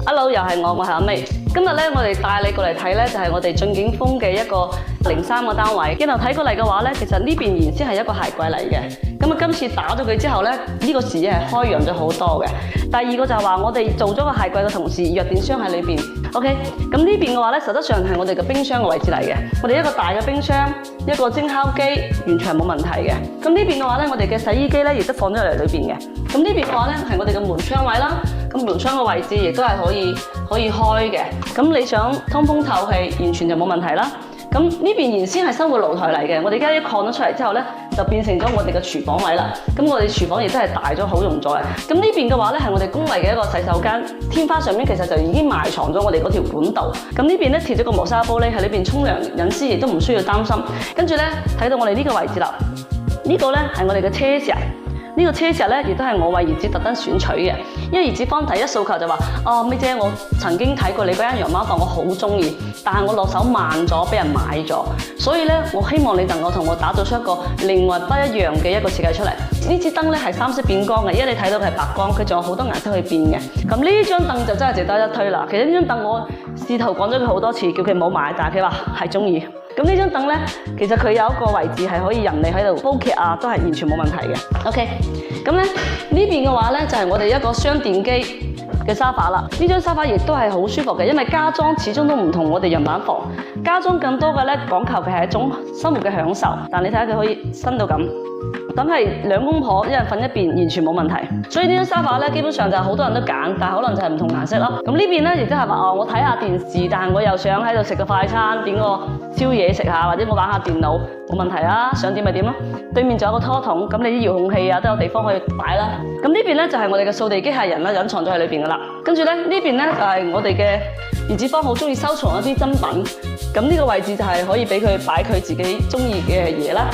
Hello，又係我係阿 May。今日咧，我哋帶你過嚟睇咧，就係我哋駿景峰嘅一個03個單位。鏡頭睇過嚟嘅話咧，其實呢邊原先係一個鞋櫃嚟嘅。咁啊，今次打咗佢之後咧，呢個視野係開揚咗好多嘅。第二個就係話，我哋做咗個鞋櫃嘅同時，弱電箱喺裏邊。OK， 咁呢邊嘅話咧，實質上係我哋嘅冰箱嘅位置嚟嘅。我哋一個大嘅冰箱，一個蒸烤機，完全係冇問題嘅。咁呢邊嘅話咧，我哋嘅洗衣機咧，亦都放咗嚟裏邊嘅。咁呢邊嘅話咧，係我哋嘅門窗位啦。咁門窗嘅位置亦都係可以開嘅。咁你想通風透氣，完全就冇問題啦。咁呢邊原先係生活露台嚟嘅，我哋而家一擴咗出嚟之後咧，就變成咗我哋嘅廚房位啦。咁我哋廚房亦都係大咗，好用咗嘅。咁呢邊嘅話咧，係我哋公衞嘅一個洗手間，天花上面其實就已經埋藏咗我哋嗰條管道。咁呢邊咧貼咗個磨砂玻璃喺裏邊沖涼，隱私亦都唔需要擔心。跟住咧睇到我哋呢個位置啦，呢個咧係我哋嘅車石。呢個車石咧，亦都係我為兒子特登選取嘅，因為兒子方第一訴求就話：妹姐，我曾經睇過你嗰間洋貓房，我好中意，但係我落手慢咗，俾人買咗，所以咧，我希望你能夠同我打造出一個另外不一樣嘅一個設計出嚟。呢支燈咧係三色變光嘅，因為你睇到佢係白光，佢仲有好多顏色去變嘅。咁呢張凳就真係值得一推啦。其實呢張凳我試圖講咗佢好多次，叫佢唔好買，但係佢話係中意。咁呢張凳咧，其實佢有一個位置係可以人哋喺度煲劇啊，都係完全冇問題嘅。OK， 咁咧呢邊嘅話咧就係我哋一個雙電機嘅沙發啦。呢張沙發亦都係好舒服嘅，因為家裝始終都唔同我哋樣板房，家裝更多嘅咧講求嘅係一種生活嘅享受。但你睇下佢可以伸到咁。等係兩公婆一人瞓一邊，完全冇問題。所以呢張沙發咧，基本上就好多人都揀，但係可能就係唔同顏色咯。咁呢邊咧，亦都係話我睇下電視，但係我又想喺度食個快餐，點個宵夜食下，或者我玩下電腦，冇問題啊，想點咪點咯。對面仲有個拖筒，咁你啲遙控器啊都有地方可以擺啦。咁呢邊咧就係我哋嘅掃地機械人啦，隱藏咗喺裏邊噶啦。跟住咧呢邊咧就係我哋嘅兒子方好中意收藏一啲珍品，咁呢個位置就係可以俾佢擺佢自己中意嘅嘢啦。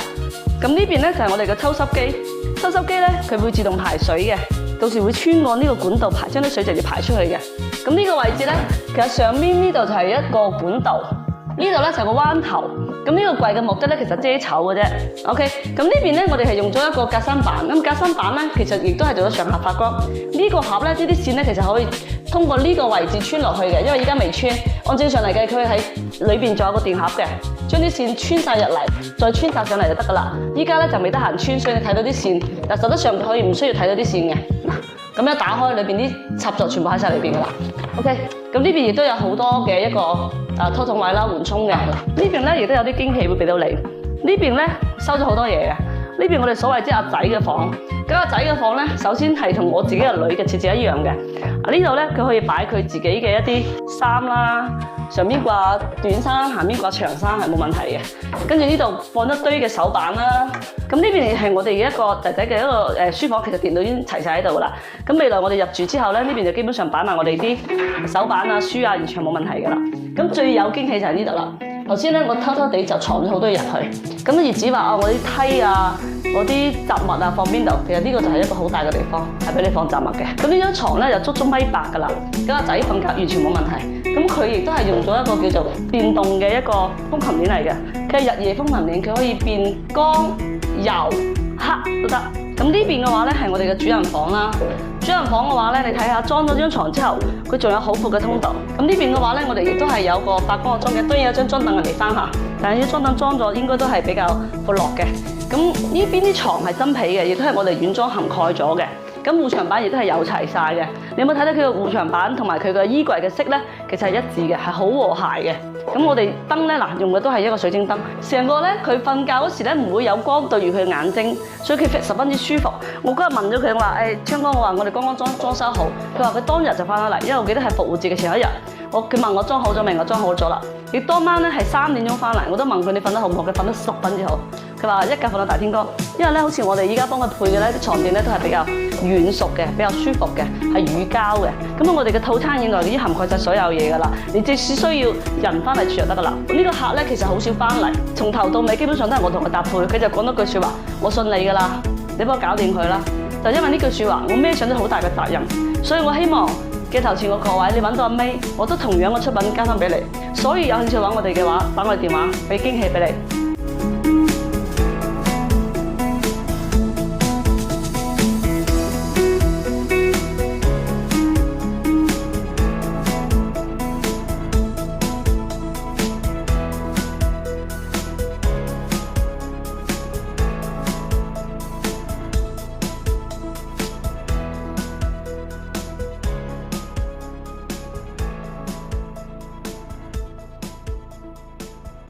咁呢邊咧就係我哋嘅抽濕機，抽濕機咧佢會自動排水嘅，到時會穿過呢個管道排，將啲水直接排出去嘅。咁呢個位置咧，其實上面呢度就係一個管道，呢度咧就係個彎頭。咁呢個櫃嘅目的咧，其實遮醜嘅啫。OK， 咁呢邊咧我哋係用咗一個格柵板，咁格柵板咧其實亦都係做咗上下發光。呢個盒咧，呢啲線咧其實可以通過呢個位置穿落去嘅，因為依家未穿。按正常嚟計，佢喺裏邊仲有個電盒嘅，將啲線穿晒入嚟，再穿晒上嚟就得噶啦。依家咧就未得閒穿，所以你睇到啲線，但實質上可以唔需要睇到啲線嘅。嗱，咁一打開裏邊啲插座全部喺晒裏邊噶啦。OK， 咁呢邊亦都有好多嘅一個拖筒位啦、緩衝嘅。呢邊咧亦都有啲驚喜會俾到你。呢邊咧收咗好多嘢嘅。呢邊我哋所謂即係阿仔嘅房，咁阿仔嘅房咧，首先係同我自己嘅女嘅設置一樣嘅。呢度咧佢可以擺佢自己嘅一啲衫啦，上面掛短衫，下面掛長衫係冇問題嘅。跟住呢度放一堆嘅手板啦。咁呢邊係我哋嘅一個仔仔嘅一個書房，其實電腦已經齊晒喺度啦。咁未來我哋入住之後咧，呢邊就基本上擺埋我哋啲手板啊、書啊，完全冇問題㗎啦。咁最有驚喜就係呢度啦。頭先咧，我偷偷地就藏咗好多嘢入去。咁兒子話我啲梯啊，我啲雜物啊放邊度？其實呢個就係一個好大嘅地方，係俾你放雜物嘅。咁呢張床咧就足足1.8米㗎啦。咁阿仔瞓覺完全冇問題。咁佢亦都係用咗一個叫做電動嘅一個風琴鏈嚟嘅。佢係日夜風琴鏈，佢可以變光、柔、黑都得。咁呢邊嘅話咧係我哋嘅主人房啦。主人房嘅話咧，你睇下裝咗張床之後，佢仲有好闊嘅通道。咁呢邊嘅話咧，我哋亦都係有個發光嘅裝嘅，當然有張裝凳係嚟翻下，但係啲裝凳裝咗應該都係比較闊落嘅。咁呢邊啲床係真皮嘅，亦都係我哋軟裝涵蓋咗嘅。咁護牆板亦都係有齊晒嘅。你有冇睇到佢嘅護牆板同埋佢嘅衣櫃嘅色咧？其實係一致嘅，係好和諧嘅。咁我哋燈咧嗱，用嘅都係一個水晶燈，成個咧佢瞓覺嗰時咧唔會有光對住佢眼睛，所以佢十分之舒服。我嗰日問咗佢話：昌哥，我話我哋剛剛裝修好，佢話佢當日就翻咗嚟，因為我記得係復活節嘅前一日。佢問我裝好咗未？我裝好咗啦。佢當晚咧係3點鐘翻嚟，我都問佢你瞓得好唔好？佢瞓得10分之好。佢話一覺瞓到大天光，因為咧好似我哋依家幫佢配嘅咧啲床墊咧都係比較軟熟嘅，比較舒服嘅，係乳膠嘅。咁我哋嘅套餐現在已經涵蓋晒所有嘢㗎啦，你只需要人翻嚟住就得㗎啦。呢個客咧其實好少翻嚟，從頭到尾基本上都係我同佢搭配，佢就講咗句説話：我信你㗎啦，你幫我搞掂佢啦。就因為呢句説話，我孭上咗好大嘅責任，所以我希望鏡頭前嘅各位，你揾到阿 May，我都同樣嘅出品交翻俾你。所以有興趣揾我哋嘅話，打我哋電話，俾驚喜俾你。